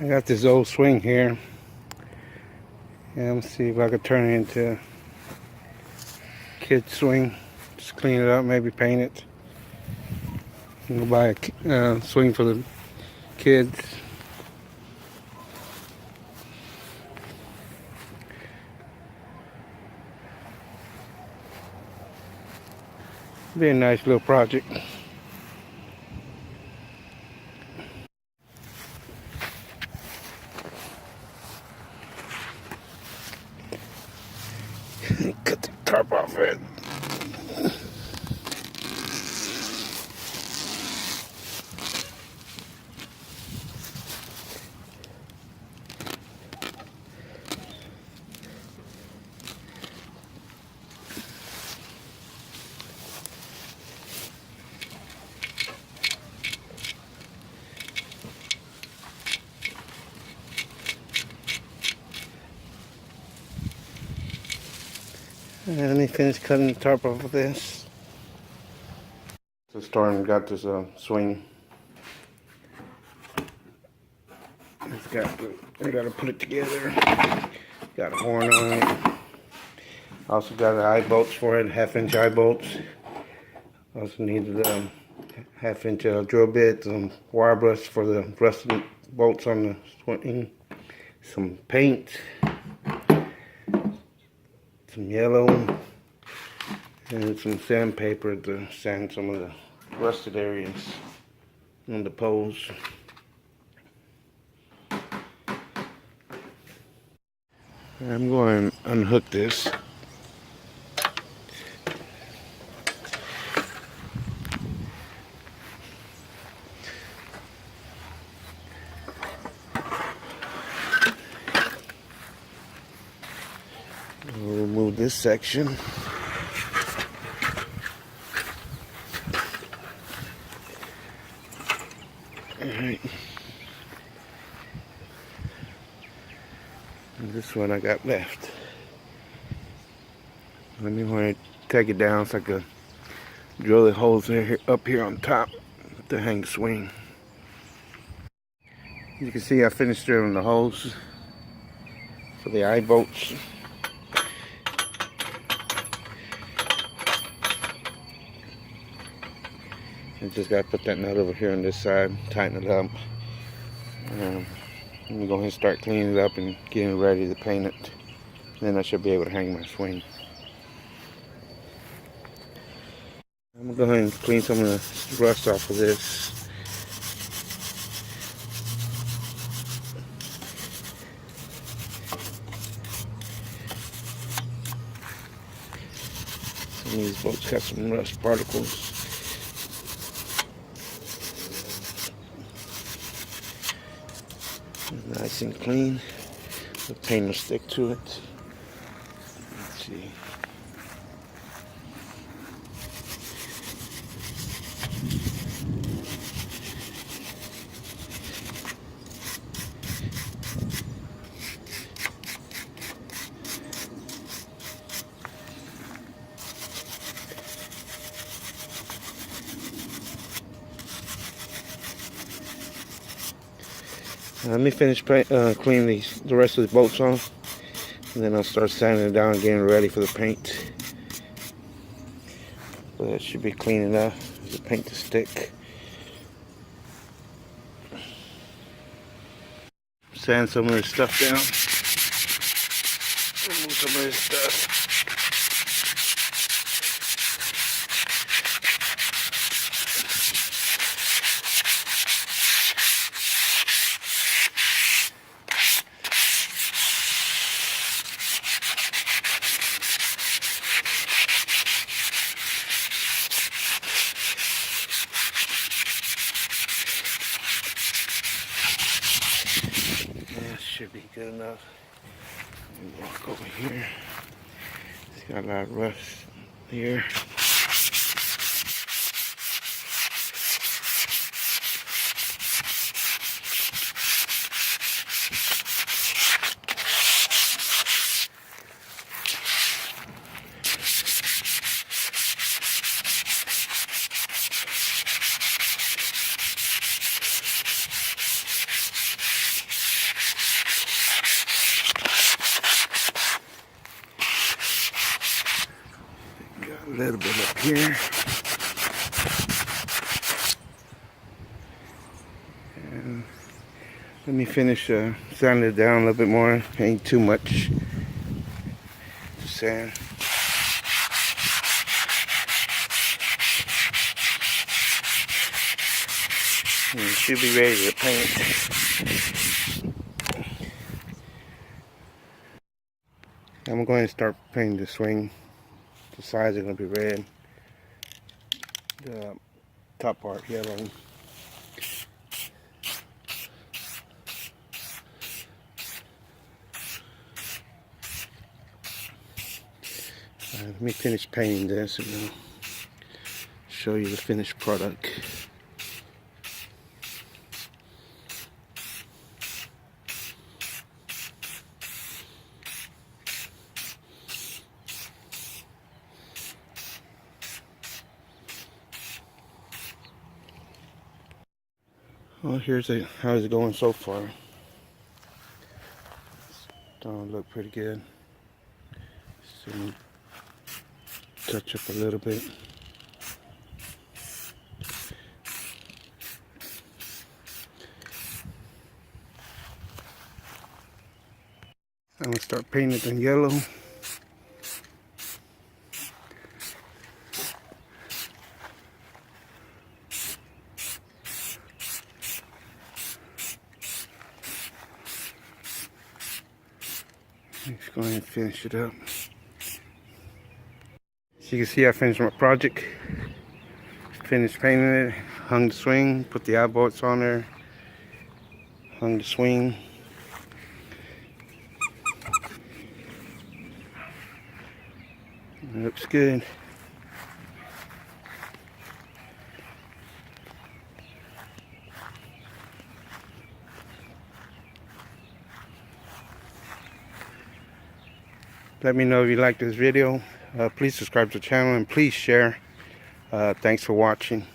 I got this old swing here. And let's see if I could turn it into a kid swing. Just clean it up, maybe paint it. And go buy a swing for the kids. Be a nice little project. Cut the tarp off it. And let me finish cutting the tarp off of this. So starting got this swing. I gotta put it together. Got a horn on it. Also got the eye bolts for it, 1/2-inch eye bolts. Also needed a 1/2-inch drill bit, some wire brush for the rusted bolts on the swing, some paint, some yellow, and some sandpaper to sand some of the rusted areas on the poles. I'm going to unhook this. We'll remove this section. Alright. And this one I got left. Let me want to take it down so I can drill the holes here, up here on top to hang the swing. You can see I finished drilling the holes for the eye bolts. I just got to put that nut over here on this side, tighten it up. I'm going to go ahead and start cleaning it up and getting ready to paint it. Then I should be able to hang my swing. I'm going to go ahead and clean some of the rust off of this. Some of these bolts got some rust particles. Nice and clean. The paint will stick to it. Let's see. Let me finish cleaning the rest of the bolts off, and then I'll start sanding it down and getting ready for the paint. So that should be clean enough for the paint to stick. Sand some of this stuff down. Remove some of this stuff. Should be good enough. Let me walk over here. It's got a lot of rust here. a little bit up here. And let me finish sanding it down a little bit more. Ain't too much to sand. And it should be ready to paint. I'm going to start painting the swing. The sides are going to be red. The top part yellow. Let me finish painting this and then show you the finished product. Well, here's how's it going so far. It's starting to look pretty good. So touch up a little bit. I'm gonna start painting it in yellow. Just go ahead and finish it up. So you can see I finished my project. Finished painting it, hung the swing, put the eye bolts on there, hung the swing. It looks good. Let me know if you like this video. Please subscribe to the channel and please share. Thanks for watching.